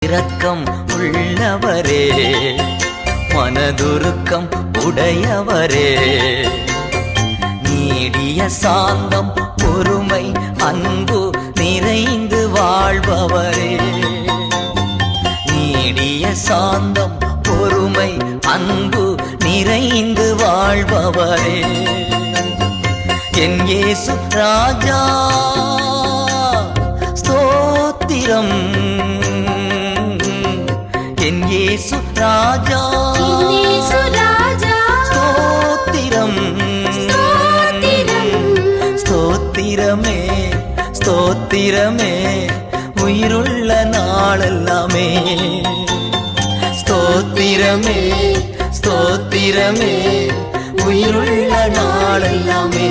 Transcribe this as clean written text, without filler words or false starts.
இரக்கம் உள்ளவரே, மனதுருக்கம் உடையவரே, நீடிய சாந்தம் பொறுமை அன்பு நிறைந்து வாழ்பவரே, நீடிய சாந்தம் பொறுமை அன்பு நிறைந்து வாழ்பவரே, என் இயேசு ராஜா ஸ்தோத்திரம், என் இயேசு ராஜா ஸ்தோத்திரம், ஸ்தோத்திரமே ஸ்தோத்திரமே உயிருள்ள நாளெல்லாமே, ஸ்தோத்திரமே ஸ்தோத்திரமே உயிருள்ள நாளெல்லாமே.